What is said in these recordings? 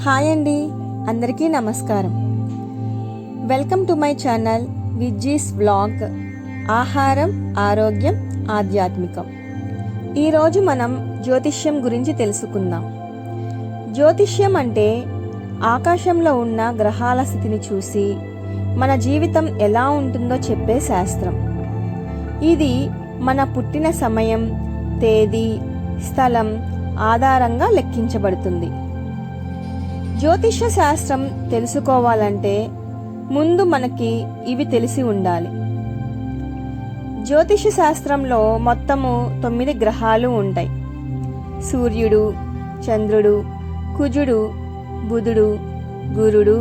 Hi అండి, అందరికీ నమస్కారం. Welcome to my channel Vijji's vlog. ఆహారం, ఆరోగ్యం, ఆధ్యాత్మికం. ఈరోజు మనం జ్యోతిష్యం గురించి తెలుసుకుందాం. జ్యోతిష్యం అంటే ఆకాశంలో ఉన్న గ్రహాల స్థితిని చూసి మన జీవితం ఎలా ఉంటుందో చెప్పే శాస్త్రం. ఇది మన పుట్టిన సమయం, తేదీ, స్థలం ఆధారంగా లెక్కించబడుతుంది. జ్యోతిష శాస్త్రం తెలుసుకోవాలంటే ముందు మనకి ఇవి తెలిసి ఉండాలి. జ్యోతిష శాస్త్రంలో మొత్తము 9 గ్రహాలు ఉంటాయి. సూర్యుడు, చంద్రుడు, కుజుడు, బుధుడు, గురుడు,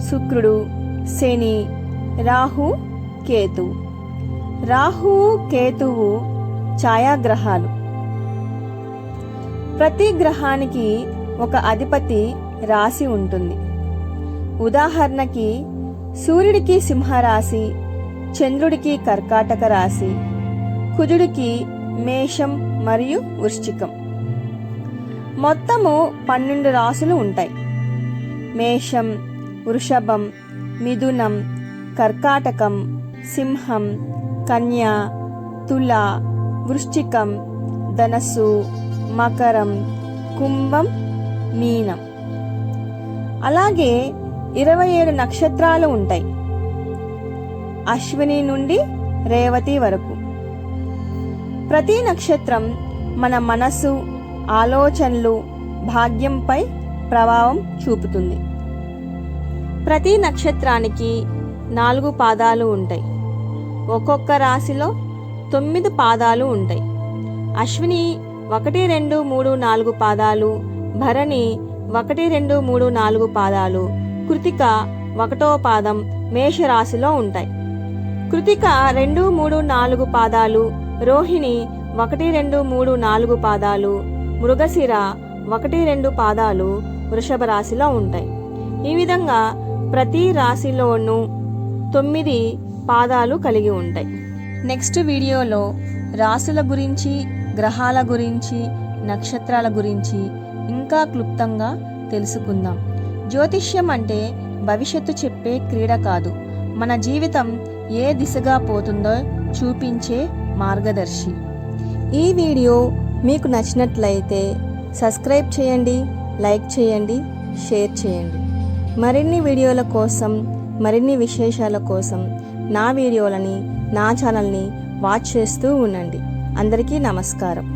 శుక్రుడు, శని, రాహు, కేతు. రాహువు, కేతువు ఛాయాగ్రహాలు. ప్రతి గ్రహానికి ఒక అధిపతి రాశి ఉంటుంది. ఉదాహరణకి సూర్యుడికి సింహరాశి, చంద్రుడికి కర్కాటక రాశి, కుజుడికి మేషం మరియు వృశ్చికం. మొత్తము 12 రాశులు ఉంటాయి. మేషం, వృషభం, మిథునం, కర్కాటకం, సింహం, కన్య, తుల, వృశ్చికం, ధనస్సు, మకరం, కుంభం, మీనం. అలాగే 27 నక్షత్రాలు ఉంటాయి. అశ్విని నుండి రేవతి వరకు. ప్రతి నక్షత్రం మన మనసు, ఆలోచనలు, భాగ్యంపై ప్రభావం చూపుతుంది. ప్రతి నక్షత్రానికి 4 పాదాలు ఉంటాయి. ఒక్కొక్క రాశిలో 9 పాదాలు ఉంటాయి. అశ్విని 1, 2, 3, 4 పాదాలు, భరణి 1, 2, 3, 4 పాదాలు, కృతిక 1వ పాదం మేషరాశిలో ఉంటాయి. కృతిక 2, 3, 4 పాదాలు, రోహిణి 1, 2, 3, 4 పాదాలు, మృగశిర 1, 2 పాదాలు వృషభ రాశిలో ఉంటాయి. ఈ విధంగా ప్రతి రాశిలోనూ 9 పాదాలు కలిగి ఉంటాయి. నెక్స్ట్ వీడియోలో రాశుల గురించి, గ్రహాల గురించి, నక్షత్రాల గురించి ఇంకా క్లుప్తంగా తెలుసుకుందాం. జ్యోతిష్యం అంటే భవిష్యత్తు చెప్పే క్రీడ కాదు, మన జీవితం ఏ దిశగా పోతుందో చూపించే మార్గదర్శి. ఈ వీడియో మీకు నచ్చినట్లయితే సబ్స్క్రైబ్ చేయండి, లైక్ చేయండి, షేర్ చేయండి. మరిన్ని వీడియోల కోసం, మరిన్ని విశేషాల కోసం నా వీడియోలని, నా ఛానల్ని వాచ్ చేస్తూ ఉండండి. అందరికీ నమస్కారం.